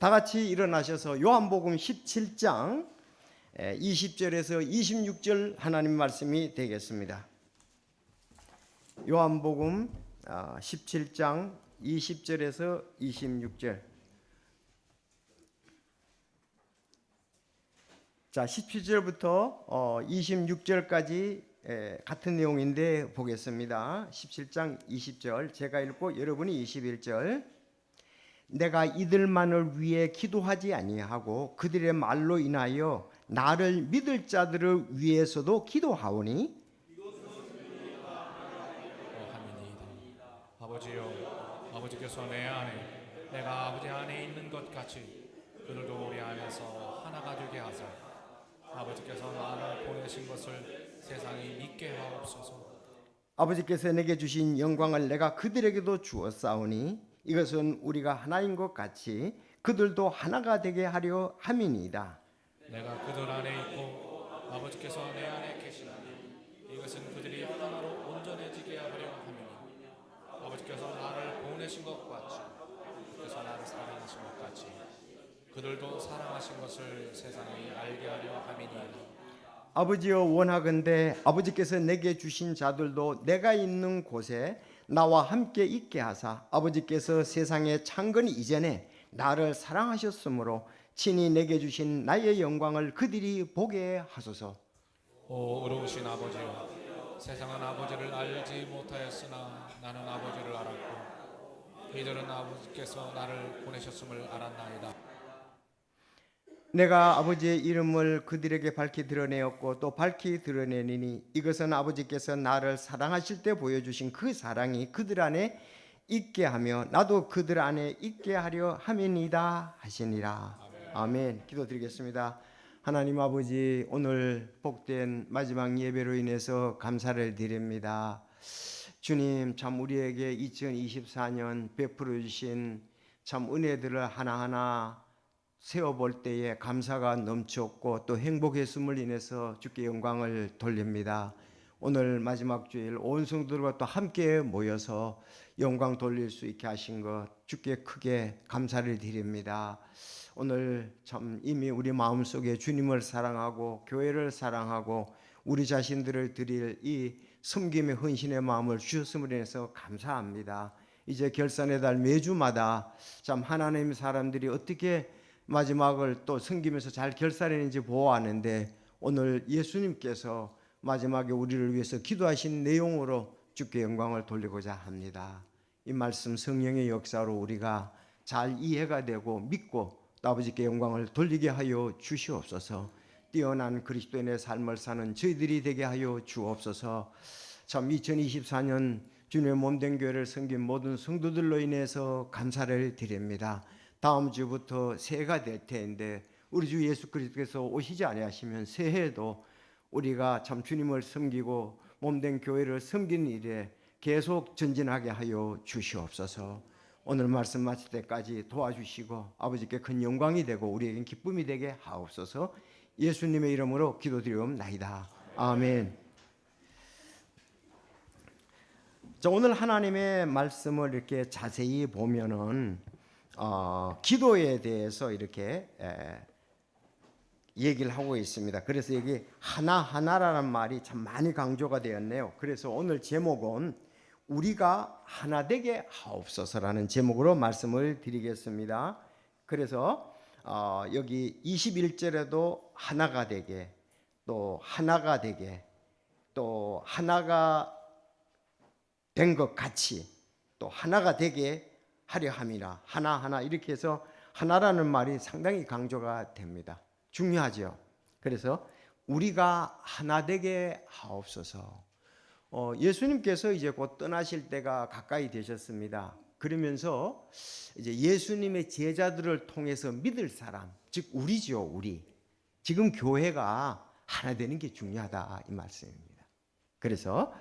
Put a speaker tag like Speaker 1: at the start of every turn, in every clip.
Speaker 1: 다 같이 일어나셔서 요한복음 17장 20절에서 26절 하나님 말씀이 되겠습니다. 요한복음 17장 20절에서 26절. 자, 17절부터 26절까지 같은 내용인데 보겠습니다. 17장 20절 제가 읽고 여러분이 21절. 내가 이들만을 위해 기도하지 아니하고 그들의 말로 인하여 나를 믿을 자들을 위해서도 기도하오니
Speaker 2: 아버지여, 아버지께서 내 안에 내가 아버지 안에 있는 것 같이 그들도 우리 안에서 하나가 되게 하사 아버지께서 나를 보내신 것을 세상이 믿게 하옵소서.
Speaker 1: 아버지께서 내게 주신 영광을 내가 그들에게도 주었사오니 이것은 우리가 하나인 것 같이 그들도 하나가 되게 하려 함이니이다.
Speaker 2: 내가 그들 안에 있고 아버지께서 내 안에 계시나니 이것은 그들이 하나로 온전해지게 하려 함이니 아버지께서 나를 보내신 것 같이 그래서 나를 사랑하신 것 같이 그들도 사랑하신 것을 세상이 알게 하려 함이니이다.
Speaker 1: 아버지여 원하건대 아버지께서 내게 주신 자들도 내가 있는 곳에 나와 함께 있게 하사 아버지께서 세상에 창건 이전에 나를 사랑하셨으므로 친히 내게 주신 나의 영광을 그들이 보게 하소서.
Speaker 2: 오 의로우신 아버지여, 세상은 아버지를 알지 못하였으나 나는 아버지를 알았고 이들은 아버지께서 나를 보내셨음을 알았나이다.
Speaker 1: 내가 아버지의 이름을 그들에게 밝히 드러내었고 또 밝히 드러내니 이것은 아버지께서 나를 사랑하실 때 보여주신 그 사랑이 그들 안에 있게 하며 나도 그들 안에 있게 하려 함이니이다 하시니라. 아멘. 기도드리겠습니다. 하나님 아버지, 오늘 복된 마지막 예배로 인해서 감사를 드립니다. 주님, 참 우리에게 2024년 베풀어 주신 참 은혜들을 하나하나 세어볼 때에 감사가 넘쳤고 또 행복했음을 인해서 주께 영광을 돌립니다. 오늘 마지막 주일 온 성도들과 또 함께 모여서 영광 돌릴 수 있게 하신 것 주께 크게 감사를 드립니다. 오늘 참 이미 우리 마음속에 주님을 사랑하고 교회를 사랑하고 우리 자신들을 드릴 이 섬김의 헌신의 마음을 주셨음으로 인해서 감사합니다. 이제 결산의 달 매주마다 참 하나님 사람들이 어떻게 마지막을 또 섬기면서 잘 결산했는지 보아하는데 오늘 예수님께서 마지막에 우리를 위해서 기도하신 내용으로 주께 영광을 돌리고자 합니다. 이 말씀 성령의 역사로 우리가 잘 이해가 되고 믿고 또 아버지께 영광을 돌리게 하여 주시옵소서. 뛰어난 그리스도인의 삶을 사는 저희들이 되게 하여 주옵소서. 참 2024년 주님의 몸된 교회를 섬긴 모든 성도들로 인해서 감사를 드립니다. 다음 주부터 새해가 될 텐데 우리 주 예수 그리스도께서 오시지 아니하시면 새해에도 우리가 참 주님을 섬기고 몸된 교회를 섬기는 일에 계속 전진하게 하여 주시옵소서. 오늘 말씀 마칠 때까지 도와주시고 아버지께 큰 영광이 되고 우리에겐 기쁨이 되게 하옵소서. 예수님의 이름으로 기도드리옵나이다. 아멘. 자, 오늘 하나님의 말씀을 이렇게 자세히 보면은 기도에 대해서 이렇게 얘기를 하고 있습니다. 그래서 여기 하나하나라는 말이 참 많이 강조가 되었네요. 그래서 오늘 제목은 우리가 하나 되게 하옵소서라는 제목으로 말씀을 드리겠습니다. 그래서 여기 21절에도 하나가 되게 또 하나가 되게 또 하나가 된 것 같이 또 하나가 되게 하려 함이라. 하나하나 이렇게 해서 하나라는 말이 상당히 강조가 됩니다. 중요하죠. 그래서 우리가 하나 되게 하옵소서. 예수님께서 이제 곧 떠나실 때가 가까이 되셨습니다. 그러면서 이제 예수님의 제자들을 통해서 믿을 사람, 즉 우리죠, 우리. 지금 교회가 하나 되는 게 중요하다 이 말씀입니다. 그래서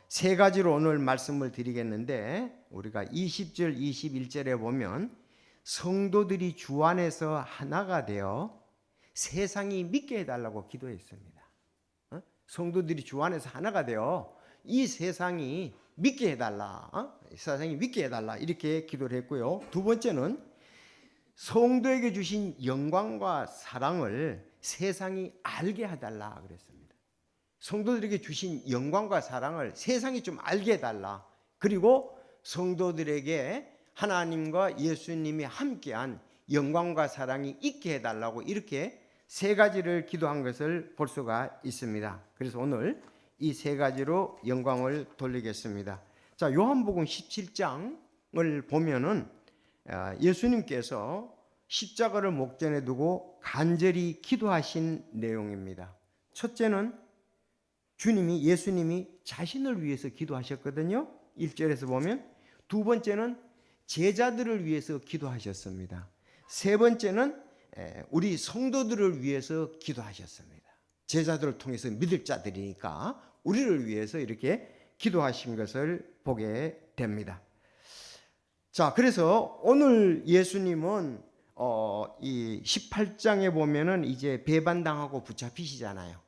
Speaker 1: 세 가지로 오늘 말씀을 드리겠는데 우리가 20절, 21절에 보면 성도들이 주 안에서 하나가 되어 세상이 믿게 해달라고 기도했습니다. 성도들이 주 안에서 하나가 되어 이 세상이 믿게 해달라, 세상이 믿게 해달라 이렇게 기도를 했고요. 두 번째는 성도에게 주신 영광과 사랑을 세상이 알게 해달라 그랬습니다. 성도들에게 주신 영광과 사랑을 세상이 좀 알게 해달라. 그리고 성도들에게 하나님과 예수님이 함께한 영광과 사랑이 있게 해달라고 이렇게 세 가지를 기도한 것을 볼 수가 있습니다. 그래서 오늘 이 세 가지로 영광을 돌리겠습니다. 자, 요한복음 17장을 보면은 예수님께서 십자가를 목전에 두고 간절히 기도하신 내용입니다. 첫째는 예수님이 자신을 위해서 기도하셨거든요. 1절에서 보면. 두 번째는 제자들을 위해서 기도하셨습니다. 세 번째는 우리 성도들을 위해서 기도하셨습니다. 제자들을 통해서 믿을 자들이니까 우리를 위해서 이렇게 기도하신 것을 보게 됩니다. 자, 그래서 오늘 예수님은 이 18장에 보면은 이제 배반당하고 붙잡히시잖아요.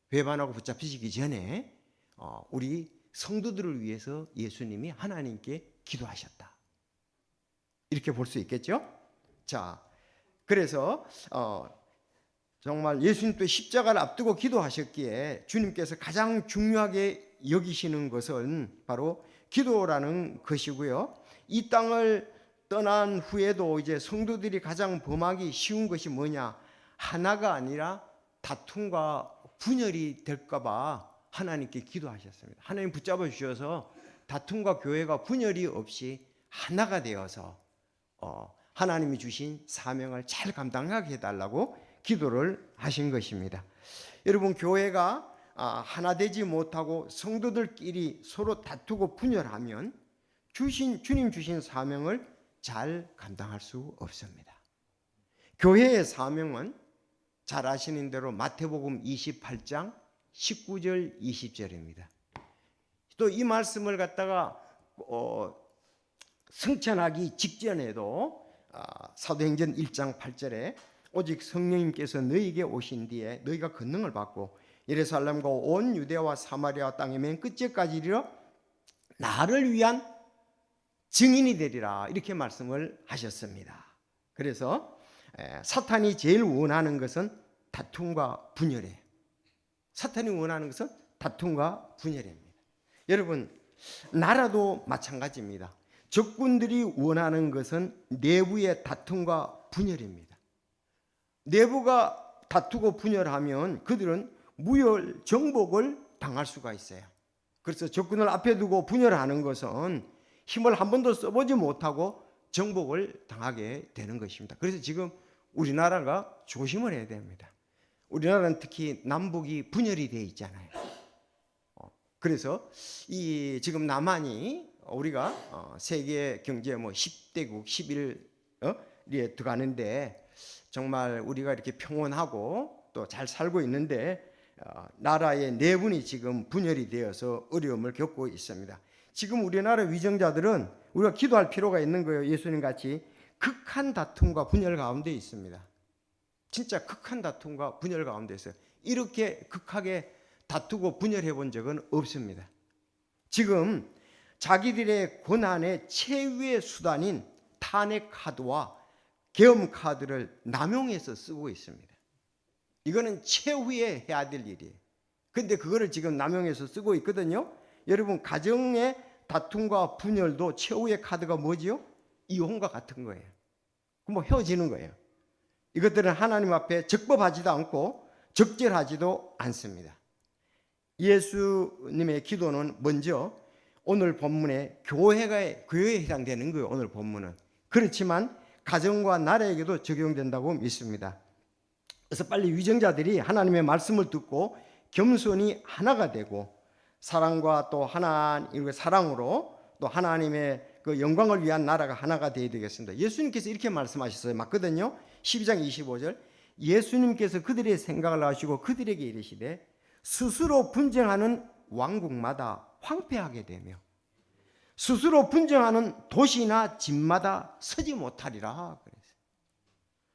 Speaker 1: 배반하고 붙잡히시기 전에 우리 성도들을 위해서 예수님이 하나님께 기도하셨다. 이렇게 볼 수 있겠죠? 자, 그래서 정말 예수님 또 십자가를 앞두고 기도하셨기에 주님께서 가장 중요하게 여기시는 것은 바로 기도라는 것이고요. 이 땅을 떠난 후에도 이제 성도들이 가장 범하기 쉬운 것이 뭐냐? 하나가 아니라 다툼과 분열이 될까봐 하나님께 기도하셨습니다. 하나님 붙잡아 주셔서 다툼과 교회가 분열이 없이 하나가 되어서 하나님이 주신 사명을 잘 감당하게 해달라고 기도를 하신 것입니다. 여러분, 교회가 하나 되지 못하고 성도들끼리 서로 다투고 분열하면 주님 주신 사명을 잘 감당할 수 없습니다. 교회의 사명은 잘 아시는 대로 마태복음 28장 19절 20절입니다. 또 이 말씀을 갖다가 승천하기 직전에도 사도행전 1장 8절에 오직 성령님께서 너희에게 오신 뒤에 너희가 권능을 받고 예루살렘과 온 유대와 사마리아 땅의 맨 끝에까지 이르러 나를 위한 증인이 되리라, 이렇게 말씀을 하셨습니다. 그래서 사탄이 제일 원하는 것은 다툼과 분열이에요. 사탄이 원하는 것은 다툼과 분열입니다. 여러분, 나라도 마찬가지입니다. 적군들이 원하는 것은 내부의 다툼과 분열입니다. 내부가 다투고 분열하면 그들은 무혈 정복을 당할 수가 있어요. 그래서 적군을 앞에 두고 분열하는 것은 힘을 한 번도 써보지 못하고 정복을 당하게 되는 것입니다. 그래서 지금 우리나라가 조심을 해야 됩니다. 우리나라는 특히 남북이 분열이 되어 있잖아요. 그래서 이 지금 남한이 우리가 세계 경제 10대국 11위에 들어가는데 정말 우리가 이렇게 평온하고 또 잘 살고 있는데 나라의 내분이 지금 분열이 되어서 어려움을 겪고 있습니다. 지금 우리나라 위정자들은 우리가 기도할 필요가 있는 거예요. 예수님 같이 극한 다툼과 분열 가운데 있습니다. 진짜 극한 다툼과 분열 가운데 있어요. 이렇게 극하게 다투고 분열해 본 적은 없습니다. 지금 자기들의 고난의 최후의 수단인 탄핵 카드와 계엄 카드를 남용해서 쓰고 있습니다. 이거는 최후에 해야 될 일이에요. 그런데 그거를 지금 남용해서 쓰고 있거든요. 여러분, 가정의 다툼과 분열도 최후의 카드가 뭐지요? 이혼과 같은 거예요. 그럼 헤어지는 거예요. 이것들은 하나님 앞에 적법하지도 않고 적절하지도 않습니다. 예수님의 기도는 먼저 오늘 본문에 교회에 해당되는 거예요. 오늘 본문은. 그렇지만 가정과 나라에게도 적용된다고 믿습니다. 그래서 빨리 위정자들이 하나님의 말씀을 듣고 겸손히 하나가 되고 사랑과 또 하나님의 사랑으로 또 하나님의 그 영광을 위한 나라가 하나가 되어야 되겠습니다. 예수님께서 이렇게 말씀하셨어요. 맞거든요. 12장 25절. 예수님께서 그들의 생각을 아시고 그들에게 이르시되 스스로 분쟁하는 왕국마다 황폐하게 되며 스스로 분쟁하는 도시나 집마다 서지 못하리라 그랬어요.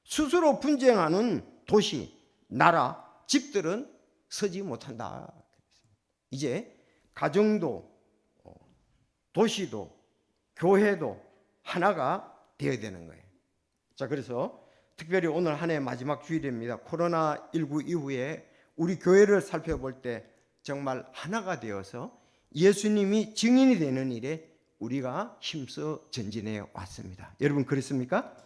Speaker 1: 스스로 분쟁하는 도시, 나라, 집들은 서지 못한다. 이제 가정도 도시도 교회도 하나가 되어야 되는 거예요. 자, 그래서 특별히 오늘 한 해 마지막 주일입니다. 코로나19 이후에 우리 교회를 살펴볼 때 정말 하나가 되어서 예수님이 증인이 되는 일에 우리가 힘써 전진해 왔습니다. 여러분 그렇습니까?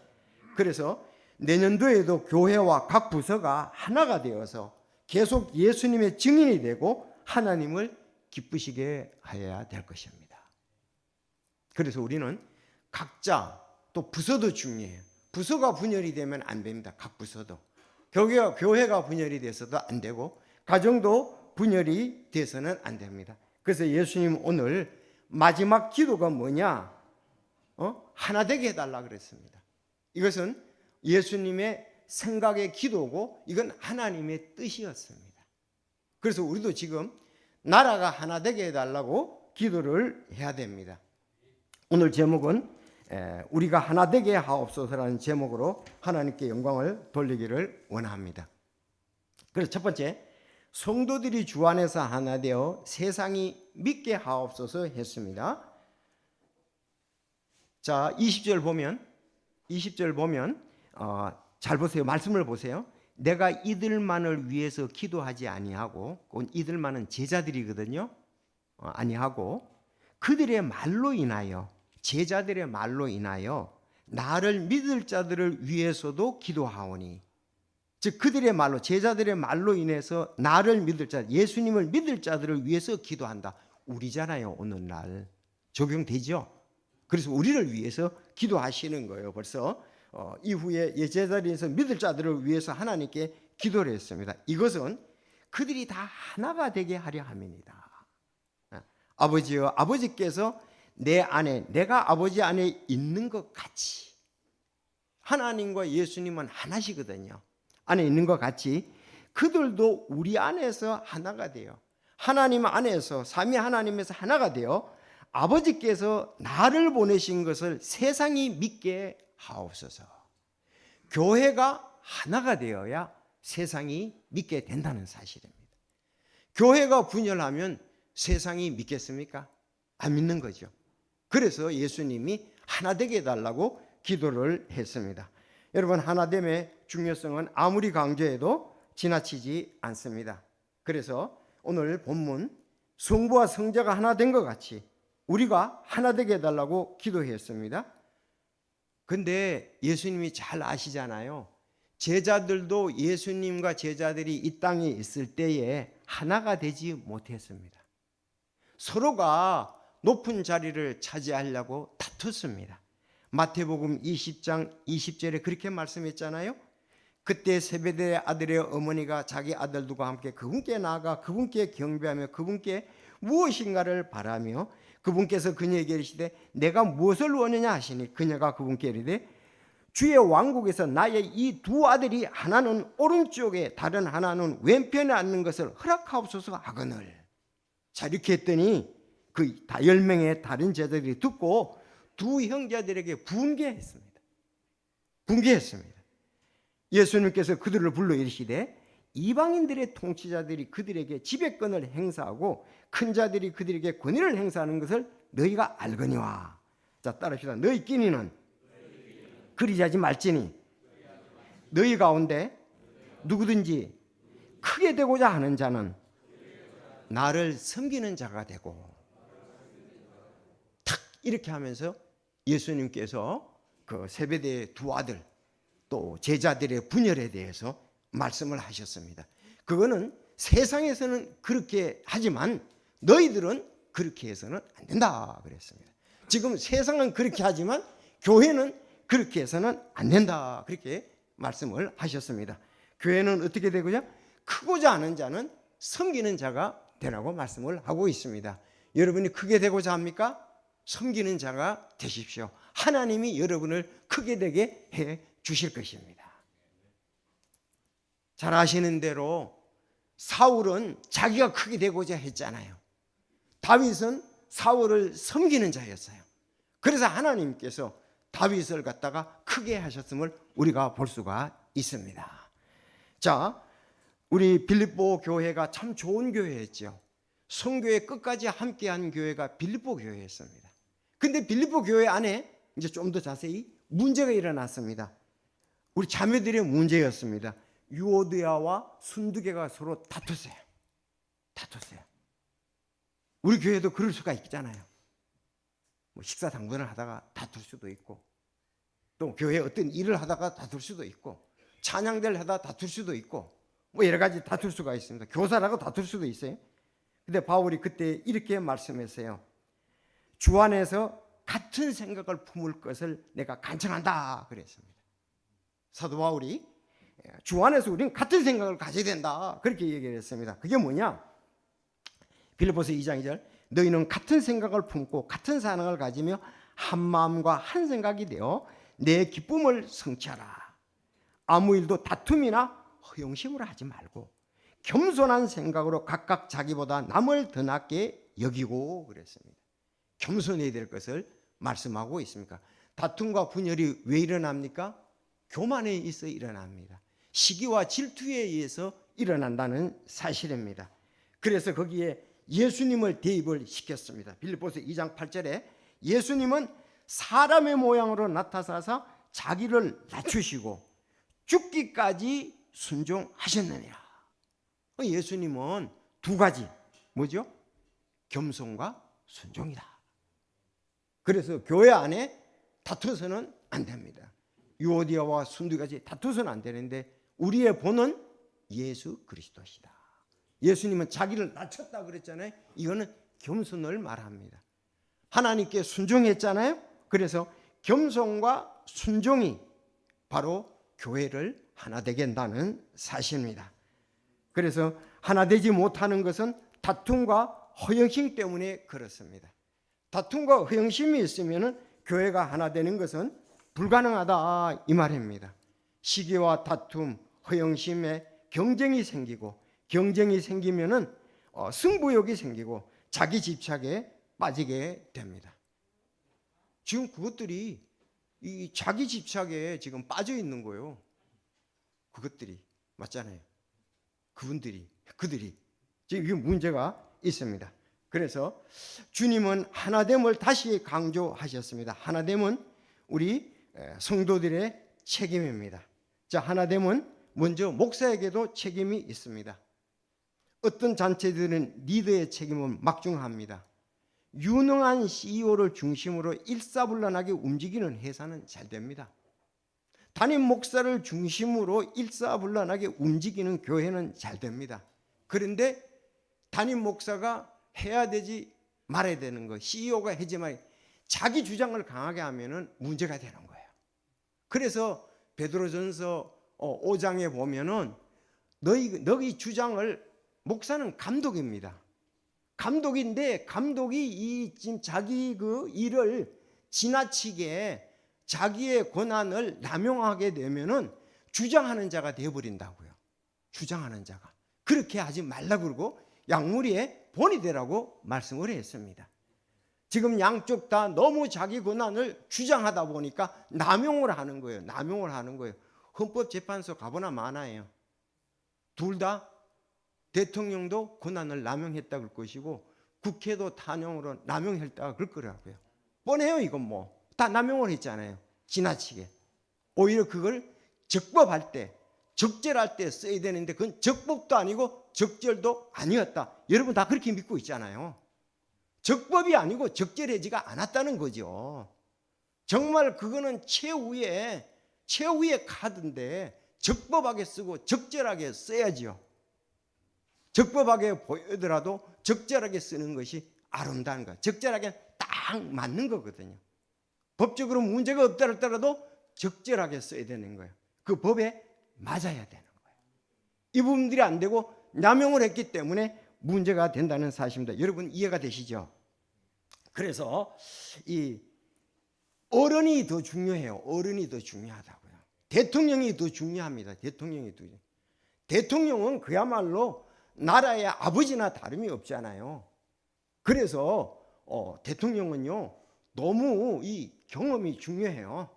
Speaker 1: 그래서 내년도에도 교회와 각 부서가 하나가 되어서 계속 예수님의 증인이 되고 하나님을 기쁘시게 하여야 될 것입니다. 그래서 우리는 각자 또 부서도 중요해요. 부서가 분열이 되면 안 됩니다. 각 부서도. 교회가 분열이 돼서도 안 되고 가정도 분열이 돼서는 안 됩니다. 그래서 예수님 오늘 마지막 기도가 뭐냐? 하나 되게 해달라 그랬습니다. 이것은 예수님의 생각의 기도고 이건 하나님의 뜻이었습니다. 그래서 우리도 지금 나라가 하나 되게 해달라고 기도를 해야 됩니다. 오늘 제목은 우리가 하나 되게 하옵소서라는 제목으로 하나님께 영광을 돌리기를 원합니다. 그래서 첫 번째, 성도들이 주 안에서 하나 되어 세상이 믿게 하옵소서 했습니다. 자, 20절 보면 잘 보세요. 말씀을 보세요. 내가 이들만을 위해서 기도하지 아니하고, 그건 이들만은 제자들이거든요. 아니하고 그들의 말로 인하여, 제자들의 말로 인하여 나를 믿을 자들을 위해서도 기도하오니, 즉 그들의 말로, 제자들의 말로 인해서 나를 믿을 자, 예수님을 믿을 자들을 위해서 기도한다. 우리잖아요. 오늘날 적용되죠. 그래서 우리를 위해서 기도하시는 거예요. 벌써 이후에 제자리에서 믿을 자들을 위해서 하나님께 기도를 했습니다. 이것은 그들이 다 하나가 되게 하려 함입니다. 아버지여, 아버지께서 내 안에, 내가 아버지 안에 있는 것 같이, 하나님과 예수님은 하나시거든요. 안에 있는 것 같이 그들도 우리 안에서 하나가 돼요. 하나님 안에서, 삼위 하나님에서 하나가 되어 아버지께서 나를 보내신 것을 세상이 믿게 하옵소서. 교회가 하나가 되어야 세상이 믿게 된다는 사실입니다. 교회가 분열하면 세상이 믿겠습니까? 안 믿는 거죠. 그래서 예수님이 하나 되게 해달라고 기도를 했습니다. 여러분, 하나됨의 중요성은 아무리 강조해도 지나치지 않습니다. 그래서 오늘 본문, 성부와 성자가 하나 된 것 같이 우리가 하나 되게 해달라고 기도했습니다. 근데 예수님이 잘 아시잖아요. 제자들도 예수님과 제자들이 이 땅에 있을 때에 하나가 되지 못했습니다. 서로가 높은 자리를 차지하려고 다퉜습니다. 마태복음 20장 20절에 그렇게 말씀했잖아요. 그때 세베대의 아들의 어머니가 자기 아들들과 함께 그분께 나아가 그분께 경배하며 그분께 무엇인가를 바라며 그분께서 그녀에게 이르시되 내가 무엇을 원하냐 하시니 그녀가 그분께 이르되 주의 왕국에서 나의 이 두 아들이 하나는 오른쪽에 다른 하나는 왼편에 앉는 것을 허락하옵소서 하거늘. 자, 이렇게 했더니 그 10명의 다른 제자들이 듣고 두 형제들에게 분개했습니다. 예수님께서 그들을 불러 이르시되 이방인들의 통치자들이 그들에게 지배권을 행사하고 큰 자들이 그들에게 권위를 행사하는 것을 너희가 알거니와. 자, 따라합시다. 너희 끼니는 그리하지 말지니 너희 가운데 누구든지 크게 되고자 하는 자는 나를 섬기는 자가 되고. 탁 이렇게 하면서 예수님께서 그 세베대의 두 아들 또 제자들의 분열에 대해서 말씀을 하셨습니다. 그거는 세상에서는 그렇게 하지만 너희들은 그렇게 해서는 안 된다 그랬습니다. 지금 세상은 그렇게 하지만 교회는 그렇게 해서는 안 된다 그렇게 말씀을 하셨습니다. 교회는 어떻게 되고요? 크고자 하는 자는 섬기는 자가 되라고 말씀을 하고 있습니다. 여러분이 크게 되고자 합니까? 섬기는 자가 되십시오. 하나님이 여러분을 크게 되게 해 주실 것입니다. 잘 아시는 대로 사울은 자기가 크게 되고자 했잖아요. 다윗은 사울을 섬기는 자였어요. 그래서 하나님께서 다윗을 갖다가 크게 하셨음을 우리가 볼 수가 있습니다. 자, 우리 빌립보 교회가 참 좋은 교회였죠. 성교회 끝까지 함께한 교회가 빌립보 교회였습니다. 근데 빌립보 교회 안에 이제 좀 더 자세히 문제가 일어났습니다. 우리 자매들의 문제였습니다. 유오디아와 순두개가 서로 다퉜어요. 우리 교회도 그럴 수가 있잖아요. 뭐 식사 당번을 하다가 다툴 수도 있고, 또 교회에 어떤 일을 하다가 다툴 수도 있고, 찬양대를 하다가 다툴 수도 있고, 뭐 여러 가지 다툴 수가 있습니다. 교사라고 다툴 수도 있어요. 근데 바울이 그때 이렇게 말씀했어요. 주 안에서 같은 생각을 품을 것을 내가 간청한다 그랬습니다. 사도 바울이 주 안에서 우리는 같은 생각을 가져야 된다 그렇게 얘기를 했습니다. 그게 뭐냐? 빌립보서 2장 2절 너희는 같은 생각을 품고 같은 사랑을 가지며 한 마음과 한 생각이 되어 내 기쁨을 성취하라. 아무 일도 다툼이나 허영심으로 하지 말고 겸손한 생각으로 각각 자기보다 남을 더 낫게 여기고 그랬습니다. 겸손해야 될 것을 말씀하고 있습니까? 다툼과 분열이 왜 일어납니까? 교만에 있어 일어납니다. 시기와 질투에 의해서 일어난다는 사실입니다. 그래서 거기에 예수님을 대입을 시켰습니다. 빌립보서 2장 8절에 예수님은 사람의 모양으로 나타나서 자기를 낮추시고 죽기까지 순종하셨느니라. 예수님은 두 가지 뭐죠? 겸손과 순종이다. 그래서 교회 안에 다투서는 안 됩니다. 유오디아와 순두개같이 다투서는 안 되는데 우리의 본은 예수 그리스도시다. 예수님은 자기를 낮췄다 그랬잖아요. 이거는 겸손을 말합니다. 하나님께 순종했잖아요. 그래서 겸손과 순종이 바로 교회를 하나 되게 한다는 사실입니다. 그래서 하나 되지 못하는 것은 다툼과 허영심 때문에 그렇습니다. 다툼과 허영심이 있으면 교회가 하나 되는 것은 불가능하다 이 말입니다. 시기와 다툼, 허영심에 경쟁이 생기고 경쟁이 생기면은 승부욕이 생기고 자기 집착에 빠지게 됩니다. 지금 그것들이 이 자기 집착에 지금 빠져 있는 거예요. 그것들이 맞잖아요. 그들이 지금 이 문제가 있습니다. 그래서 주님은 하나됨을 다시 강조하셨습니다. 하나됨은 우리 성도들의 책임입니다. 자, 하나됨은 먼저 목사에게도 책임이 있습니다. 어떤 단체들은 리더의 책임을 막중합니다. 유능한 CEO를 중심으로 일사불란하게 움직이는 회사는 잘 됩니다. 담임 목사를 중심으로 일사불란하게 움직이는 교회는 잘 됩니다. 그런데 담임 목사가 해야 되지 말아야 되는 거, CEO가 하지 말아야 자기 주장을 강하게 하면은 문제가 되는 거예요. 그래서 베드로전서 5장에 보면은 너희 주장을 목사는 감독입니다. 감독인데 감독이 지금 자기 그 일을 지나치게 자기의 권한을 남용하게 되면은 주장하는 자가 되어버린다고요. 주장하는 자가. 그렇게 하지 말라 그러고 양무리의 본이 되라고 말씀을 했습니다. 지금 양쪽 다 너무 자기 권한을 주장하다 보니까 남용을 하는 거예요. 남용을 하는 거예요. 헌법재판소 가보나 마나예요. 둘 다 대통령도 권한을 남용했다 그럴 것이고 국회도 탄용으로 남용했다 그럴 거라고요. 뻔해요. 이건 뭐 다 남용을 했잖아요. 지나치게. 오히려 그걸 적법할 때 적절할 때 써야 되는데 그건 적법도 아니고 적절도 아니었다. 여러분 다 그렇게 믿고 있잖아요. 적법이 아니고 적절하지가 않았다는 거죠. 정말 그거는 최후의 카드인데 적법하게 쓰고 적절하게 써야지요. 적법하게 보이더라도 적절하게 쓰는 것이 아름다운 거. 적절하게 딱 맞는 거거든요. 법적으로 문제가 없더라도 적절하게 써야 되는 거예요. 그 법에 맞아야 되는 거예요. 이 부분들이 안 되고 남용을 했기 때문에 문제가 된다는 사실입니다. 여러분 이해가 되시죠? 그래서 이 어른이 더 중요해요. 어른이 더 중요하다고요. 대통령이 더 중요합니다. 대통령은 그야말로 나라의 아버지나 다름이 없잖아요. 그래서 대통령은요 너무 이 경험이 중요해요.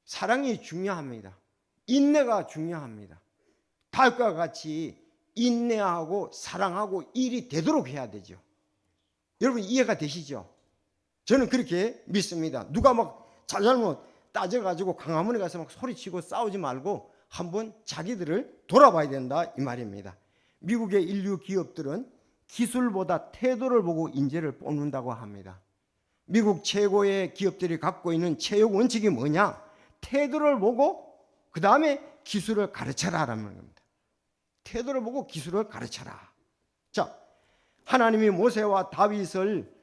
Speaker 1: 사랑이 중요합니다. 인내가 중요합니다. 다윗과 같이 인내하고 사랑하고 일이 되도록 해야 되죠. 여러분 이해가 되시죠? 저는 그렇게 믿습니다. 누가 막 잘잘못 따져가지고 광화문에 가서 막 소리치고 싸우지 말고 한번 자기들을 돌아봐야 된다 이 말입니다. 미국의 인류 기업들은 기술보다 태도를 보고 인재를 뽑는다고 합니다. 미국 최고의 기업들이 갖고 있는 최고 원칙이 뭐냐? 태도를 보고 그 다음에 기술을 가르쳐라라는 겁니다. 태도를 보고 기술을 가르쳐라. 자, 하나님이 모세와 다윗을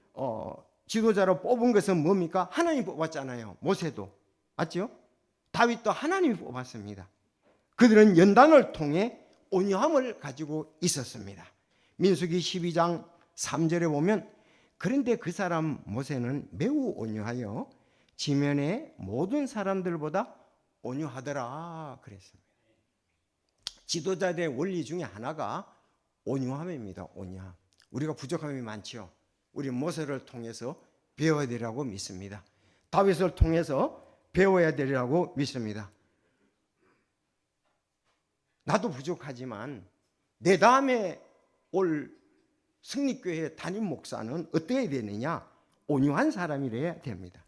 Speaker 1: 지도자로 뽑은 것은 뭡니까? 하나님이 뽑았잖아요. 모세도 맞죠? 다윗도 하나님이 뽑았습니다. 그들은 연단을 통해 온유함을 가지고 있었습니다. 민수기 12장 3절에 보면 그런데 그 사람 모세는 매우 온유하여 지면의 모든 사람들보다 온유하더라 그랬습니다. 지도자들의 원리 중에 하나가 온유함입니다. 온유함. 우리가 부족함이 많죠. 우리 모세를 통해서 배워야 되리라고 믿습니다. 다윗을 통해서 배워야 되리라고 믿습니다. 나도 부족하지만 내 다음에 올 승리교회 담임 목사는 어떻게 되느냐? 온유한 사람이래야 됩니다.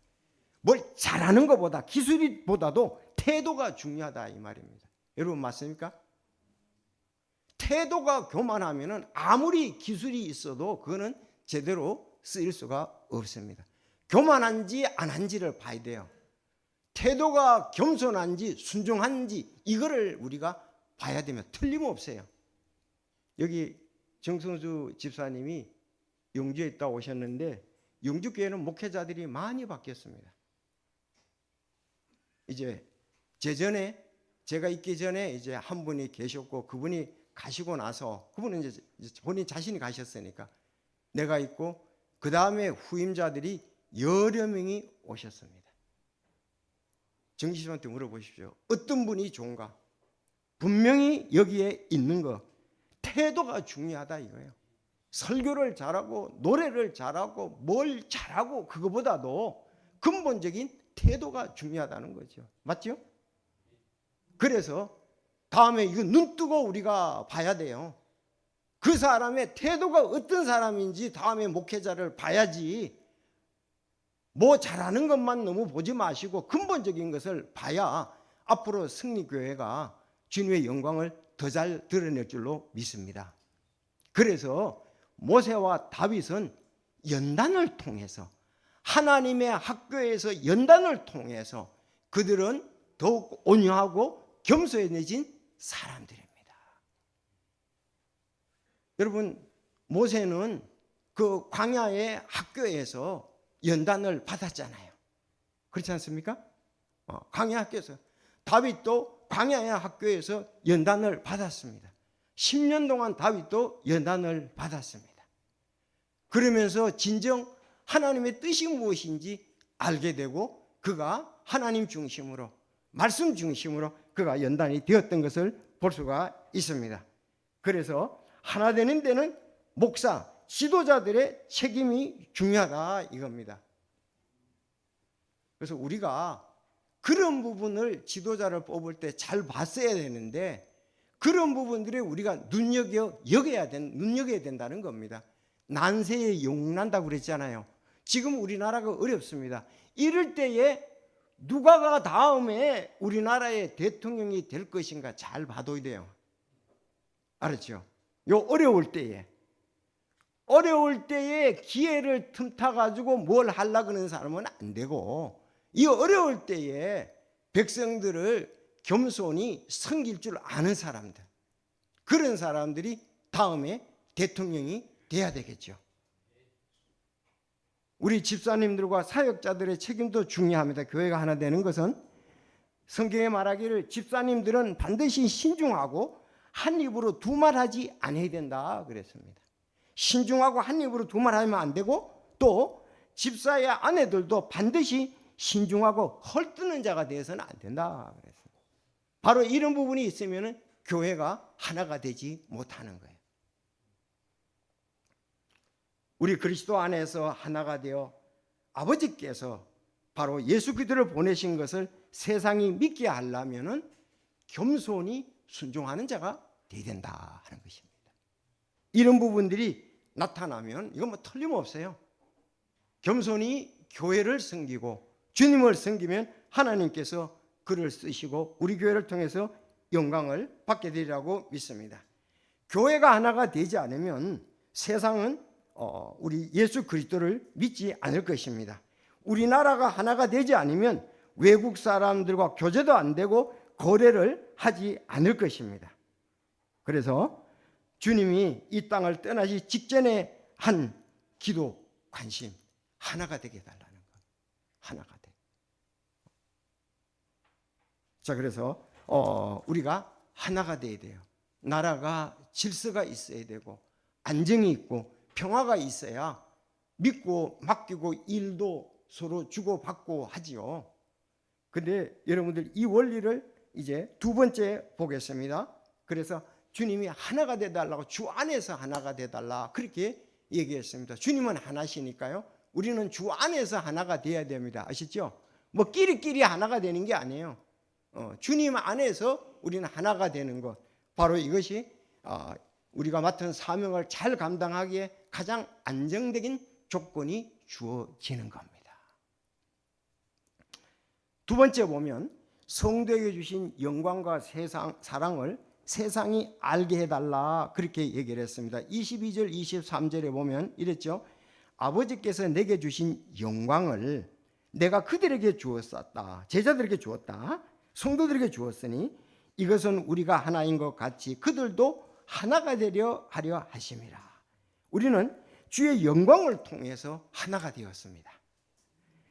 Speaker 1: 뭘 잘하는 것보다 기술보다도 태도가 중요하다 이 말입니다. 여러분 맞습니까? 태도가 교만하면 아무리 기술이 있어도 그거는 제대로 쓰일 수가 없습니다. 교만한지 안 한지를 봐야 돼요. 태도가 겸손한지 순종한지 이거를 우리가 봐야 되면 틀림없어요. 여기 정성수 집사님이 영주에 있다 오셨는데 영주교회는 목회자들이 많이 바뀌었습니다. 이제 제전에 제가 있기 전에 이제 한 분이 계셨고 그분이 가시고 나서 그분은 이제 본인 자신이 가셨으니까 내가 있고 그 다음에 후임자들이 여러 명이 오셨습니다. 정기님한테 물어보십시오. 어떤 분이 좋은가? 분명히 여기에 있는 거 태도가 중요하다 이거예요. 설교를 잘하고 노래를 잘하고 뭘 잘하고 그거보다도 근본적인 태도가 중요하다는 거죠. 맞죠? 그래서 다음에 이거 눈 뜨고 우리가 봐야 돼요. 그 사람의 태도가 어떤 사람인지 다음에 목회자를 봐야지 뭐 잘하는 것만 너무 보지 마시고 근본적인 것을 봐야 앞으로 승리교회가 주님의 영광을 더 잘 드러낼 줄로 믿습니다. 그래서 모세와 다윗은 연단을 통해서 하나님의 학교에서 연단을 통해서 그들은 더욱 온유하고 겸손해진 사람들입니다. 여러분 모세는 그 광야의 학교에서 연단을 받았잖아요. 그렇지 않습니까? 광야 학교에서 다윗도 광야의 학교에서 연단을 받았습니다. 10년 동안 다윗도 연단을 받았습니다. 그러면서 진정 하나님의 뜻이 무엇인지 알게 되고 그가 하나님 중심으로 말씀 중심으로 그가 연단이 되었던 것을 볼 수가 있습니다. 그래서 하나 되는 데는 목사, 지도자들의 책임이 중요하다 이겁니다. 그래서 우리가 그런 부분을 지도자를 뽑을 때 잘 봤어야 되는데 그런 부분들에 우리가 눈여겨야 된다는 겁니다. 난세에 용난다고 그랬잖아요. 지금 우리나라가 어렵습니다. 이럴 때에 누가가 다음에 우리나라의 대통령이 될 것인가 잘 봐둬야 돼요. 알았죠? 요 어려울 때에 기회를 틈타가지고 뭘 하려고 하는 사람은 안 되고 이 어려울 때에 백성들을 겸손히 섬길 줄 아는 사람들 그런 사람들이 다음에 대통령이 돼야 되겠죠. 우리 집사님들과 사역자들의 책임도 중요합니다. 교회가 하나 되는 것은 성경에 말하기를 집사님들은 반드시 신중하고 한 입으로 두 말 하지 않아야 된다 그랬습니다. 신중하고 한 입으로 두 말 하면 안 되고 또 집사의 아내들도 반드시 신중하고 헐뜯는 자가 되어서는 안 된다 그랬습니다. 바로 이런 부분이 있으면 교회가 하나가 되지 못하는 거예요. 우리 그리스도 안에서 하나가 되어 아버지께서 바로 예수 그리스도를 보내신 것을 세상이 믿게 하려면은 겸손히 순종하는 자가 되어야 된다 하는 것입니다. 이런 부분들이 나타나면 이건 뭐 틀림없어요. 겸손히 교회를 섬기고 주님을 섬기면 하나님께서 그를 쓰시고 우리 교회를 통해서 영광을 받게 되리라고 믿습니다. 교회가 하나가 되지 않으면 세상은 우리 예수 그리스도를 믿지 않을 것입니다. 우리나라가 하나가 되지 않으면 외국 사람들과 교제도 안 되고 거래를 하지 않을 것입니다. 그래서 주님이 이 땅을 떠나시 직전에 한 기도, 관심, 하나가 되게 해달라는 것. 하나가 돼. 자, 그래서 우리가 하나가 돼야 돼요. 나라가 질서가 있어야 되고 안정이 있고 평화가 있어야 믿고 맡기고 일도 서로 주고받고 하지요. 근데 여러분들 이 원리를 이제 두 번째 보겠습니다. 그래서 주님이 하나가 되달라고, 주 안에서 하나가 되달라, 그렇게 얘기했습니다. 주님은 하나시니까요, 우리는 주 안에서 하나가 돼야 됩니다. 아시죠? 뭐 끼리끼리 하나가 되는 게 아니에요. 주님 안에서 우리는 하나가 되는 것, 바로 이것이 우리가 맡은 사명을 잘 감당하기에 가장 안정적인 조건이 주어지는 겁니다. 두 번째 보면 성도에게 주신 영광과 사랑을 세상이 알게 해달라, 그렇게 얘기를 했습니다. 22절 23절에 보면 이랬죠. 아버지께서 내게 주신 영광을 내가 그들에게 주었었다, 제자들에게 주었다, 성도들에게 주었으니 이것은 우리가 하나인 것 같이 그들도 하나가 되려 하려 하심이라. 우리는 주의 영광을 통해서 하나가 되었습니다.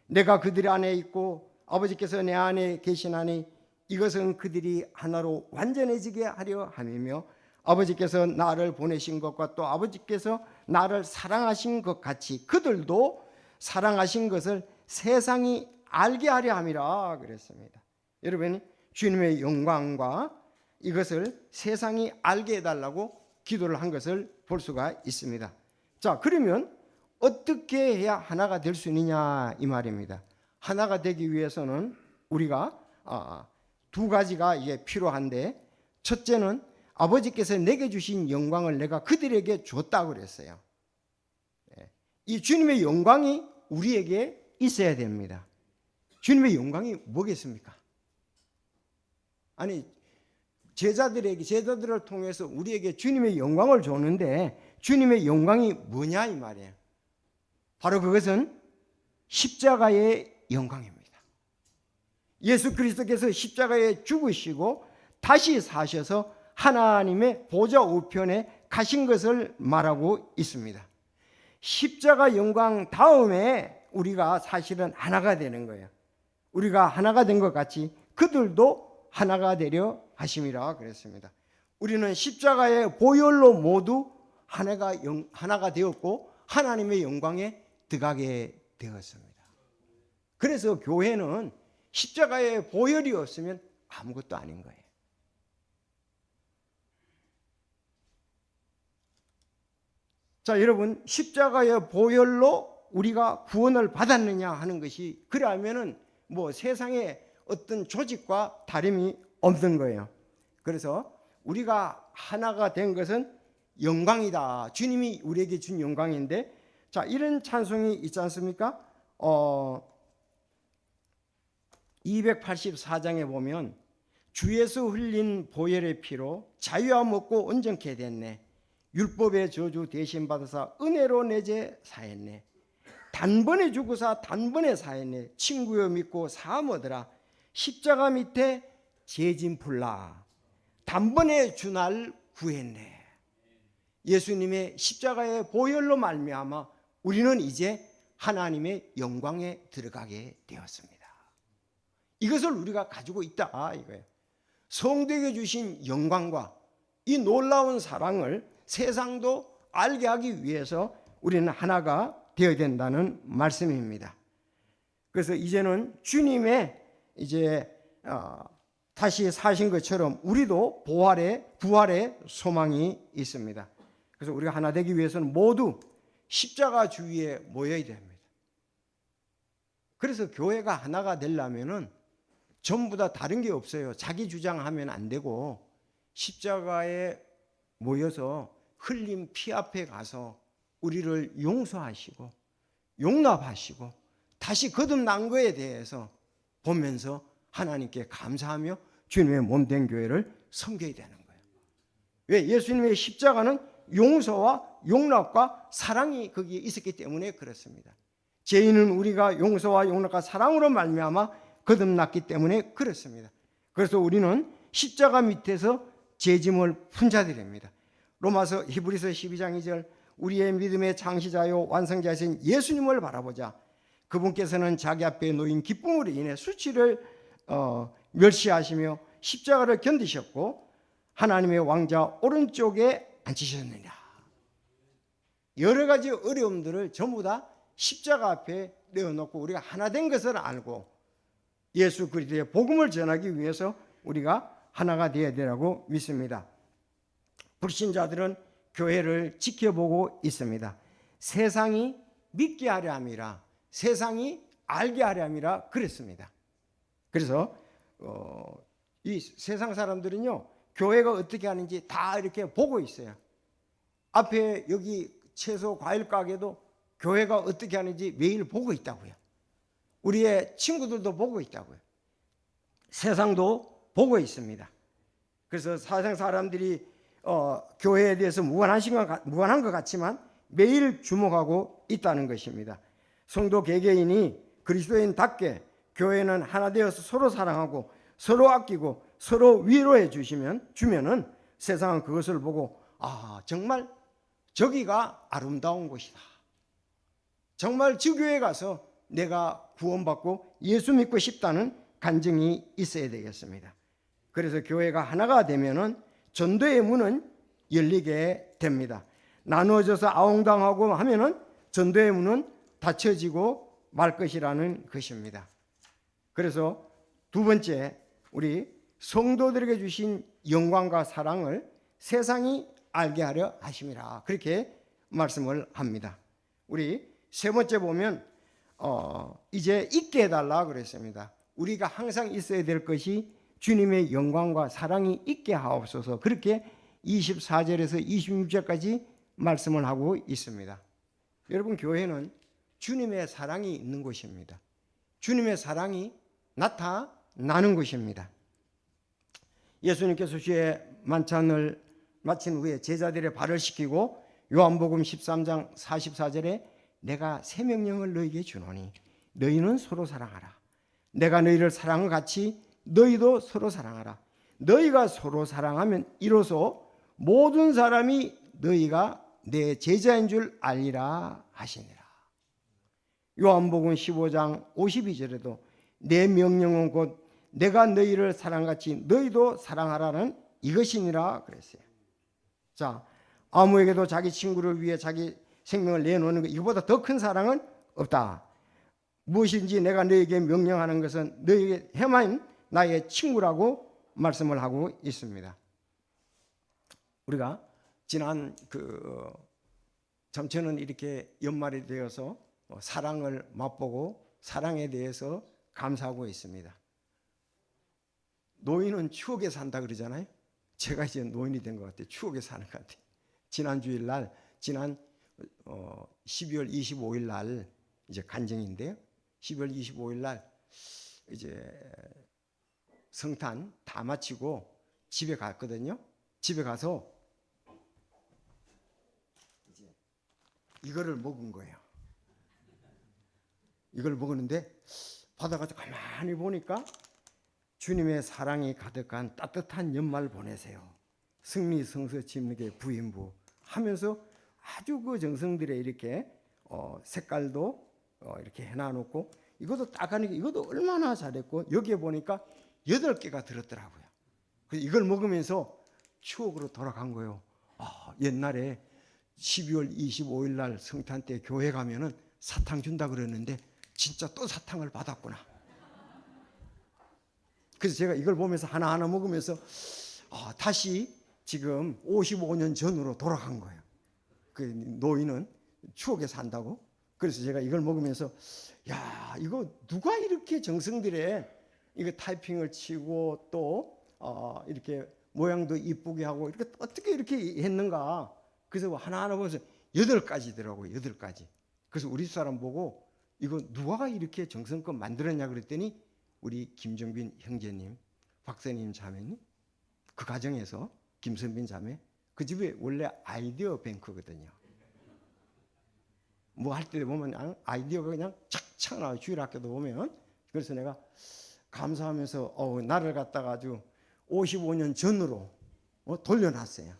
Speaker 1: 내가 그들 안에 있고 아버지께서 내 안에 계시나니 이것은 그들이 하나로 완전해지게 하려 함이며 아버지께서 나를 보내신 것과 또 아버지께서 나를 사랑하신 것 같이 그들도 사랑하신 것을 세상이 알게 하려 함이라 그랬습니다. 여러분, 주님의 영광과 이것을 세상이 알게 해달라고 기도를 한 것을 볼 수가 있습니다. 자, 그러면 어떻게 해야 하나가 될 수 있느냐 이 말입니다. 하나가 되기 위해서는 우리가 두 가지가 이게 필요한데, 첫째는 아버지께서 내게 주신 영광을 내가 그들에게 줬다고 그랬어요. 이 주님의 영광이 우리에게 있어야 됩니다. 주님의 영광이 뭐겠습니까? 아니, 제자들을 통해서 우리에게 주님의 영광을 줬는데 주님의 영광이 뭐냐 이 말이에요. 바로 그것은 십자가의 영광입니다. 예수 그리스도께서 십자가에 죽으시고 다시 사셔서 하나님의 보좌 우편에 가신 것을 말하고 있습니다. 십자가 영광 다음에 우리가 사실은 하나가 되는 거예요. 우리가 하나가 된 것 같이 그들도 하나가 되려 하심이라 그랬습니다. 우리는 십자가의 보혈로 모두 하나가 되었고 하나님의 영광에 들어가게 되었습니다. 그래서 교회는 십자가의 보혈이 없으면 아무것도 아닌 거예요. 자, 여러분, 십자가의 보혈로 우리가 구원을 받았느냐 하는 것이, 그러면은 뭐 세상에 어떤 조직과 다름이 없는 거예요. 그래서 우리가 하나가 된 것은 영광이다. 주님이 우리에게 준 영광인데, 자, 이런 찬송이 있지 않습니까? 284장에 보면 주 예수 흘린 보혈의 피로 자유함 얻고 온전케 됐네. 율법의 저주 대신 받으사 은혜로 내 죄 사했네. 단번에 죽으사 단번에 사했네. 친구여 믿고 사함 얻으라. 십자가 밑에 죄짐 풀라. 단번에 주 날 구했네. 예수님의 십자가의 보혈로 말미암아 우리는 이제 하나님의 영광에 들어가게 되었습니다. 이것을 우리가 가지고 있다 이거예요. 성도에게 주신 영광과 이 놀라운 사랑을 세상도 알게 하기 위해서 우리는 하나가 되어야 된다는 말씀입니다. 그래서 이제는 주님의 이제 다시 사신 것처럼 우리도 부활의 소망이 있습니다. 그래서 우리가 하나 되기 위해서는 모두 십자가 주위에 모여야 됩니다. 그래서 교회가 하나가 되려면은 전부 다 다른 게 없어요. 자기 주장하면 안 되고 십자가에 모여서 흘린 피 앞에 가서 우리를 용서하시고 용납하시고 다시 거듭난 거에 대해서 보면서 하나님께 감사하며 주님의 몸된 교회를 섬겨야 되는 거예요. 왜? 예수님의 십자가는 용서와 용납과 사랑이 거기에 있었기 때문에 그렇습니다. 죄인은 우리가 용서와 용납과 사랑으로 말미암아 거듭났기 때문에 그렇습니다. 그래서 우리는 십자가 밑에서 죄짐을 푼 자들입니다. 로마서 히브리서 12장 2절 우리의 믿음의 창시자요 완성자이신 예수님을 바라보자. 그분께서는 자기 앞에 놓인 기쁨으로 인해 수치를 멸시하시며 십자가를 견디셨고 하나님의 왕자 오른쪽에 앉히셨느냐. 여러 가지 어려움들을 전부 다 십자가 앞에 내어놓고 우리가 하나 된 것을 알고 예수 그리스도의 복음을 전하기 위해서 우리가 하나가 되어야 되라고 믿습니다. 불신자들은 교회를 지켜보고 있습니다. 세상이 믿게 하려 함이라, 세상이 알게 하려 함이라 그랬습니다. 그래서 이 세상 사람들은요, 교회가 어떻게 하는지 다 이렇게 보고 있어요. 앞에 여기 채소 과일 가게도 교회가 어떻게 하는지 매일 보고 있다고요. 우리의 친구들도 보고 있다고요. 세상도 보고 있습니다. 그래서 세상 사람들이 교회에 대해서 무관한 것 같지만 매일 주목하고 있다는 것입니다. 성도 개개인이 그리스도인답게 교회는 하나 되어서 서로 사랑하고 서로 아끼고 서로 위로해 주면은 세상은 그것을 보고 정말 저기가 아름다운 곳이다. 정말 저 교회에 가서 내가 구원받고 예수 믿고 싶다는 간증이 있어야 되겠습니다. 그래서 교회가 하나가 되면은 전도의 문은 열리게 됩니다. 나누어져서 아웅당하고 하면은 전도의 문은 닫혀지고 말 것이라는 것입니다. 그래서 두 번째, 우리 성도들에게 주신 영광과 사랑을 세상이 알게 하려 하심이라, 그렇게 말씀을 합니다. 우리 세 번째 보면 이제 있게 해달라 그랬습니다. 우리가 항상 있어야 될 것이 주님의 영광과 사랑이 있게 하옵소서, 그렇게 24절에서 26절까지 말씀을 하고 있습니다. 여러분, 교회는 주님의 사랑이 있는 곳입니다. 주님의 사랑이 나타나는 곳입니다. 예수님께서 주의 만찬을 마친 후에 제자들의 발을 씻기고 요한복음 13장 44절에 내가 새 명령을 너희에게 주노니 너희는 서로 사랑하라. 내가 너희를 사랑한 같이 너희도 서로 사랑하라. 너희가 서로 사랑하면 이로써 모든 사람이 너희가 내 제자인 줄 알리라 하시니라. 요한복음 15장 52절에도 내 명령은 곧 내가 너희를 사랑같이 너희도 사랑하라는 이것이니라 그랬어요. 자, 아무에게도 자기 친구를 위해 자기 생명을 내놓는 것, 이거보다 더 큰 사랑은 없다. 무엇인지 내가 너희에게 명령하는 것은 너희에게 해만 나의 친구라고 말씀을 하고 있습니다. 우리가 지난 저는 이렇게 연말이 되어서 사랑을 맛보고 사랑에 대해서 감사하고 있습니다. 노인은 추억에 산다 그러잖아요. 제가 이제 노인이 된 것 같아요. 추억에 사는 것 같아요. 지난 12월 25일 날 이제 간증인데요. 12월 25일 날 이제 성탄 다 마치고 집에 갔거든요. 집에 가서 이제 이거를 먹은 거예요. 이걸 먹었는데 받아가지고 가만히 보니까 주님의 사랑이 가득한 따뜻한 연말 보내세요. 승리 성서 집무게 부인부 하면서 아주 그 정성들의 이렇게 색깔도 이렇게 해놔놓고 이것도 딱 하니까 이것도 얼마나 잘했고 여기에 보니까 8개가 들었더라고요. 그래서 이걸 먹으면서 추억으로 돌아간 거예요. 옛날에 12월 25일 날 성탄 때 교회 가면은 사탕 준다 그랬는데 진짜 또 사탕을 받았구나. 그래서 제가 이걸 보면서 하나하나 먹으면서 다시 지금 55년 전으로 돌아간 거예요. 그 노인은 추억에 산다고. 그래서 제가 이걸 먹으면서 야, 이거 누가 이렇게 정성들에 이거 타이핑을 치고 또 이렇게 모양도 이쁘게 하고 이렇게 어떻게 이렇게 했는가. 그래서 하나하나 보면서 8가지더라고요. 8가지. 그래서 우리 사람 보고 이거 누가 이렇게 정성껏 만들었냐 그랬더니 우리 김정빈 형제님, 박선님 자매님, 그 가정에서 김선빈 자매, 그 집에 원래 아이디어 뱅크거든요. 뭐 할 때 보면 아이디어가 그냥 착착 나와요. 주일학교도 보면. 그래서 내가 감사하면서 나를 갖다가 아주 55년 전으로 돌려놨어요.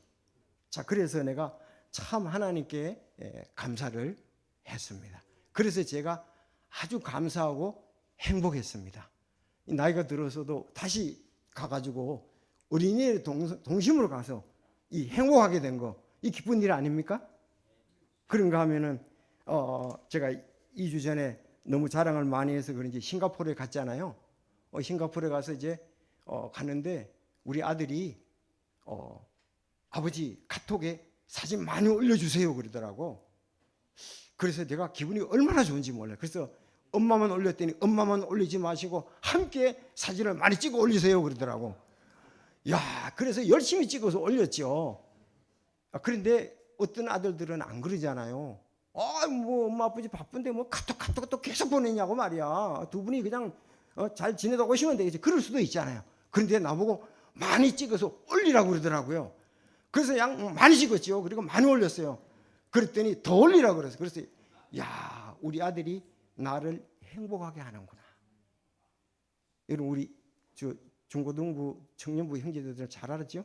Speaker 1: 자, 그래서 내가 참 하나님께 감사를 했습니다. 그래서 제가 아주 감사하고 행복했습니다. 나이가 들어서도 다시 가가지고 어린이의 동심으로 가서 이 행복하게 된 거, 이 기쁜 일 아닙니까? 그런가 하면은 제가 2주 전에 너무 자랑을 많이 해서 그런지 싱가포르에 갔잖아요. 싱가포르에 가서 이제 갔는데 우리 아들이 아버지 카톡에 사진 많이 올려주세요 그러더라고. 그래서 내가 기분이 얼마나 좋은지 몰라요. 그래서 엄마만 올렸더니 엄마만 올리지 마시고 함께 사진을 많이 찍어 올리세요 그러더라고. 야, 그래서 열심히 찍어서 올렸죠. 그런데 어떤 아들들은 안 그러잖아요. 뭐 엄마 아버지 바쁜데 뭐 카톡 계속 보내냐고 말이야. 두 분이 그냥 잘 지내다 오시면 되겠지. 그럴 수도 있잖아요. 그런데 나보고 많이 찍어서 올리라고 그러더라고요. 그래서 그냥 많이 찍었죠. 그리고 많이 올렸어요. 그랬더니 더 올리라고 그랬어요. 그래서 야, 우리 아들이 나를 행복하게 하는구나. 여러분, 우리 중고등부 청년부 형제들 잘 알았죠?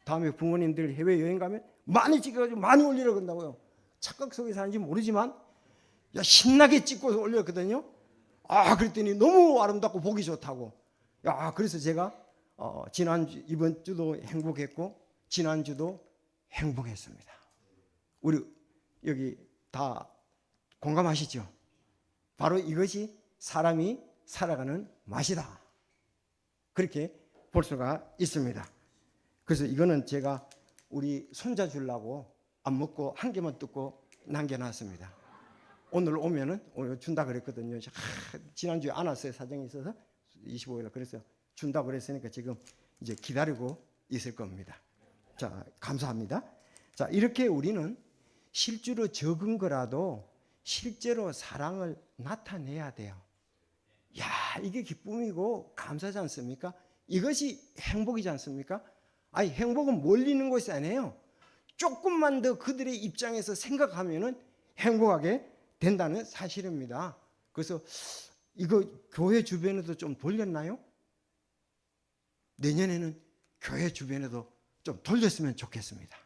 Speaker 1: 다음에 부모님들 해외여행 가면 많이 찍어가지고 많이 올리라고 한다고요. 착각 속에 사는지 모르지만 신나게 찍고서 올렸거든요. 그랬더니 너무 아름답고 보기 좋다고. 그래서 제가 이번 주도 행복했고 지난주도 행복했습니다. 우리 여기 다 공감하시죠? 바로 이것이 사람이 살아가는 맛이다. 그렇게 볼 수가 있습니다. 그래서 이거는 제가 우리 손자 주려고 안 먹고 한 개만 뜯고 남겨놨습니다. 오늘 오면은 오늘 준다 그랬거든요. 지난주에 안 왔어요. 사정이 있어서 25일. 그래서 준다 그랬으니까 지금 이제 기다리고 있을 겁니다. 자, 감사합니다. 자, 이렇게 우리는 실제로 적은 거라도 실제로 사랑을 나타내야 돼요. 야, 이게 기쁨이고 감사지 않습니까? 이것이 행복이지 않습니까? 행복은 멀리 있는 것이 아니에요. 조금만 더 그들의 입장에서 생각하면은 행복하게 된다는 사실입니다. 그래서 이거 교회 주변에도 좀 돌렸나요? 내년에는 교회 주변에도 좀 돌렸으면 좋겠습니다.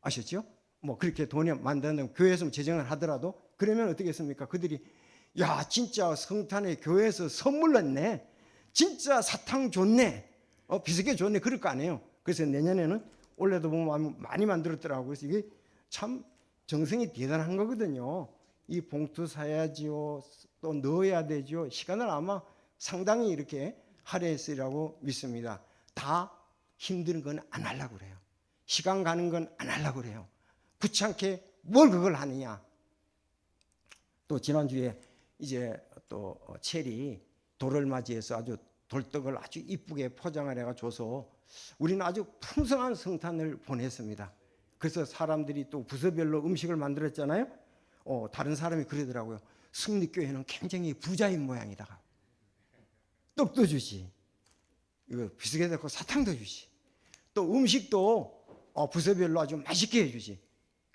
Speaker 1: 아셨죠? 뭐 그렇게 돈이 만드는 교회에서 재정을 하더라도 그러면 어떻겠습니까? 그들이 야, 진짜 성탄에 교회에서 선물 냈네. 진짜 사탕 좋네. 비슷하게 좋네. 그럴 거 아니에요. 그래서 내년에는 올해도 보면 많이 만들었더라고요. 그래서 이게 참 정성이 대단한 거거든요. 이 봉투 사야지요. 또 넣어야 되죠. 시간을 아마 상당히 이렇게 할애했으리라고 믿습니다. 다 힘든 건 안 하려고 그래요. 시간 가는 건 안 하려고 그래요. 귀찮게 뭘 그걸 하느냐. 또 지난주에 이제 또 체리 돌을 맞이해서 아주 돌떡을 아주 이쁘게 포장을 해가 줘서 우리는 아주 풍성한 성탄을 보냈습니다. 그래서 사람들이 또 부서별로 음식을 만들었잖아요. 다른 사람이 그러더라고요. 승리교회는 굉장히 부자인 모양이다. 떡도 주지. 이거 비슷하게 되고 사탕도 주지. 또 음식도 부서별로 아주 맛있게 해주지.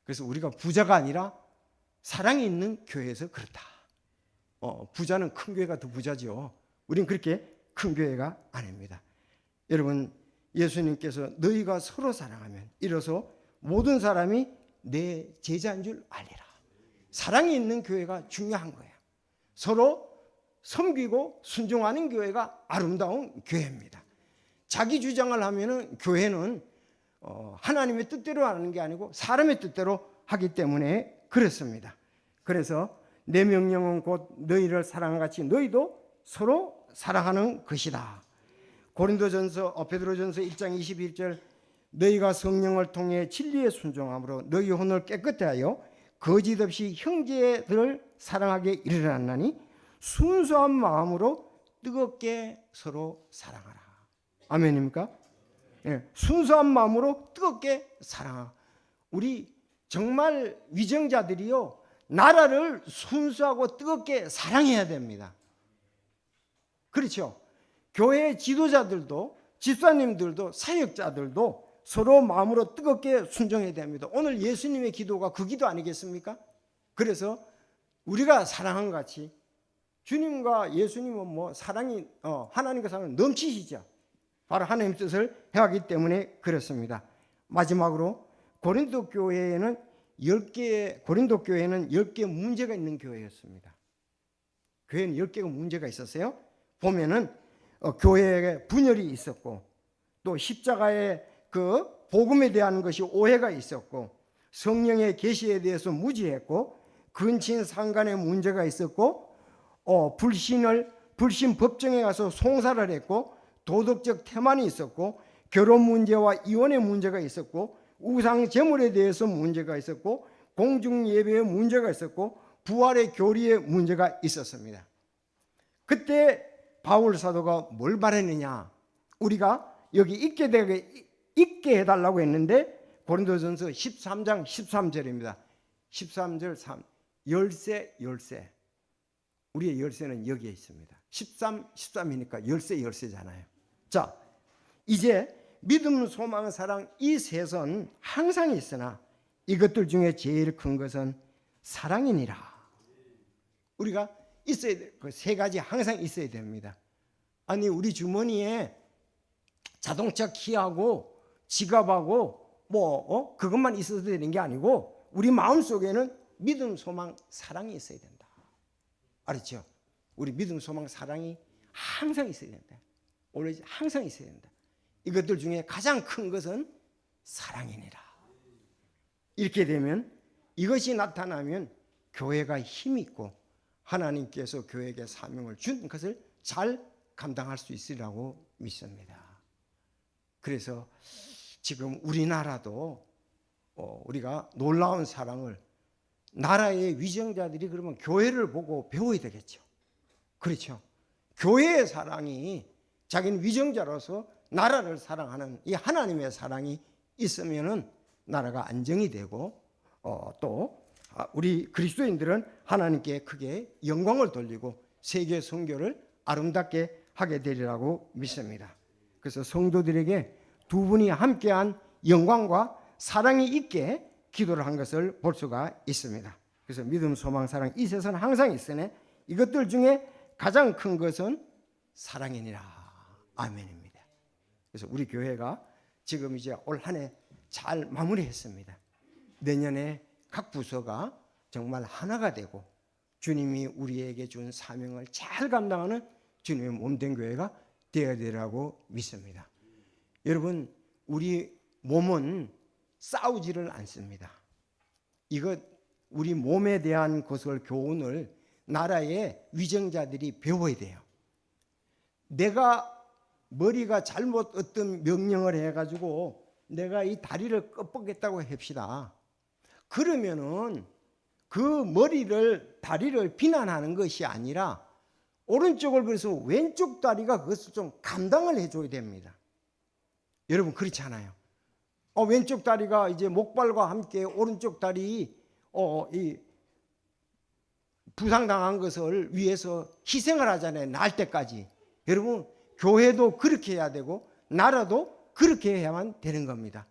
Speaker 1: 그래서 우리가 부자가 아니라 사랑이 있는 교회에서 그렇다. 부자는 큰 교회가 더 부자죠. 우린 그렇게 큰 교회가 아닙니다. 여러분, 예수님께서 너희가 서로 사랑하면 이로써 모든 사람이 내 제자인 줄 알리라. 사랑이 있는 교회가 중요한 거예요. 서로 섬기고 순종하는 교회가 아름다운 교회입니다. 자기 주장을 하면은 교회는 하나님의 뜻대로 하는 게 아니고 사람의 뜻대로 하기 때문에 그렇습니다. 그래서 내 명령은 곧 너희를 사랑한 같이 너희도 서로 사랑하는 것이다. 베드로전서 1장 21절 너희가 성령을 통해 진리에 순종함으로 너희 혼을 깨끗게 하여 거짓 없이 형제들을 사랑하게 이르렀나니 순수한 마음으로 뜨겁게 서로 사랑하라. 아멘입니까? 네, 순수한 마음으로 뜨겁게 사랑하라. 우리 정말 위정자들이요 나라를 순수하고 뜨겁게 사랑해야 됩니다. 그렇죠. 교회 지도자들도 집사님들도 사역자들도 서로 마음으로 뜨겁게 순종해야 됩니다. 오늘 예수님의 기도가 그 기도 아니겠습니까? 그래서 우리가 사랑한 것 같이 주님과 예수님은 뭐 사랑이 하나님과 사랑은 넘치시죠. 바로 하나님 뜻을 해왔기 때문에 그렇습니다. 마지막으로 고린도 교회에는 10개 문제가 있는 교회였습니다. 교회는 10개가 문제가 있었어요. 보면은 교회에 분열이 있었고, 또 십자가의 그 복음에 대한 것이 오해가 있었고, 성령의 계시에 대해서 무지했고, 근친 상간의 문제가 있었고, 불신 법정에 가서 송사를 했고, 도덕적 태만이 있었고, 결혼 문제와 이혼의 문제가 있었고, 우상 제물에 대해서 문제가 있었고, 공중 예배의 문제가 있었고, 부활의 교리의 문제가 있었습니다. 그때 바울 사도가 뭘 말했느냐? 우리가 여기 있게 해달라고 했는데 고린도전서 13장 13절입니다. 13절 3 열쇠. 우리의 열쇠는 여기에 있습니다. 13이니까 열쇠잖아요. 자, 이제 믿음, 소망, 사랑 이 셋은 항상 있으나 이것들 중에 제일 큰 것은 사랑이니라. 우리가 있어야 돼. 그 세 가지 항상 있어야 됩니다. 아니 우리 주머니에 자동차 키하고 지갑하고 그것만 있어도 되는 게 아니고 우리 마음속에는 믿음, 소망, 사랑이 있어야 된다. 알았죠? 우리 믿음, 소망, 사랑이 항상 있어야 된다. 오로지 항상 있어야 된다. 이것들 중에 가장 큰 것은 사랑이니라. 이렇게 되면 이것이 나타나면 교회가 힘이 있고 하나님께서 교회에게 사명을 준 것을 잘 감당할 수 있으리라고 믿습니다. 그래서 지금 우리나라도 우리가 놀라운 사랑을 나라의 위정자들이 그러면 교회를 보고 배워야 되겠죠. 그렇죠. 교회의 사랑이 자기는 위정자로서 나라를 사랑하는 이 하나님의 사랑이 있으면은 나라가 안정이 되고 또 우리 그리스도인들은 하나님께 크게 영광을 돌리고 세계 선교를 아름답게 하게 되리라고 믿습니다. 그래서 성도들에게 두 분이 함께한 영광과 사랑이 있게 기도를 한 것을 볼 수가 있습니다. 그래서 믿음, 소망, 사랑 이 셋은 항상 있으니 이것들 중에 가장 큰 것은 사랑이니라. 아멘입니다. 그래서 우리 교회가 지금 이제 올 한 해 잘 마무리했습니다. 내년에 각 부서가 정말 하나가 되고 주님이 우리에게 준 사명을 잘 감당하는 주님의 몸된 교회가 되어야 되라고 믿습니다. 여러분, 우리 몸은 싸우지를 않습니다. 이것 우리 몸에 대한 것을 교훈을 나라의 위정자들이 배워야 돼요. 내가 머리가 잘못 어떤 명령을 해가지고 내가 이 다리를 꺾겠다고 합시다. 그러면은 그 다리를 비난하는 것이 아니라 오른쪽을 그래서 왼쪽 다리가 그것을 좀 감당을 해줘야 됩니다. 여러분 그렇지 않아요? 왼쪽 다리가 이제 목발과 함께 오른쪽 다리 이 부상당한 것을 위해서 희생을 하잖아요. 날 때까지. 여러분 교회도 그렇게 해야 되고 나라도 그렇게 해야만 되는 겁니다.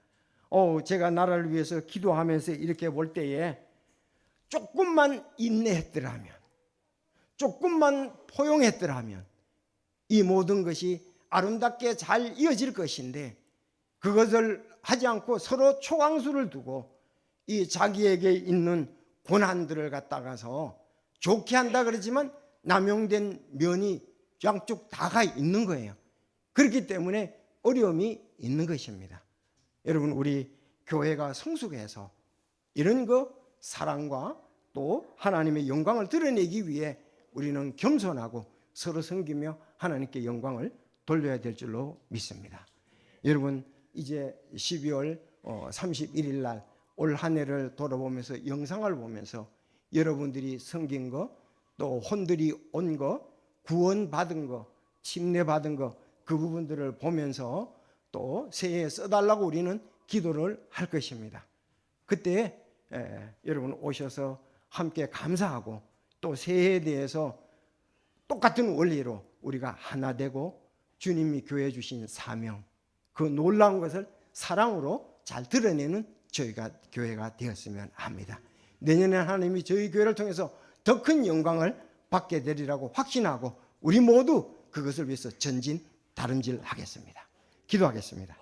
Speaker 1: 제가 나라를 위해서 기도하면서 이렇게 볼 때에 조금만 인내했더라면, 조금만 포용했더라면 이 모든 것이 아름답게 잘 이어질 것인데 그것을 하지 않고 서로 초강수를 두고 이 자기에게 있는 고난들을 갖다가서 좋게 한다 그러지만 남용된 면이 양쪽 다가 있는 거예요. 그렇기 때문에 어려움이 있는 것입니다. 여러분 우리 교회가 성숙해서 이런 사랑과 또 하나님의 영광을 드러내기 위해 우리는 겸손하고 서로 섬기며 하나님께 영광을 돌려야 될 줄로 믿습니다. 여러분 이제 12월 31일 날 올 한 해를 돌아보면서 영상을 보면서 여러분들이 섬긴 거, 또 혼들이 온 거, 구원받은 거, 침례받은 거, 그 부분들을 보면서 또 새해에 써달라고 우리는 기도를 할 것입니다. 그때 여러분 오셔서 함께 감사하고 또 새해에 대해서 똑같은 원리로 우리가 하나 되고 주님이 교회 주신 사명, 그 놀라운 것을 사랑으로 잘 드러내는 저희가 교회가 되었으면 합니다. 내년에 하나님이 저희 교회를 통해서 더 큰 영광을 받게 되리라고 확신하고 우리 모두 그것을 위해서 전진 다름질 하겠습니다. 기도하겠습니다.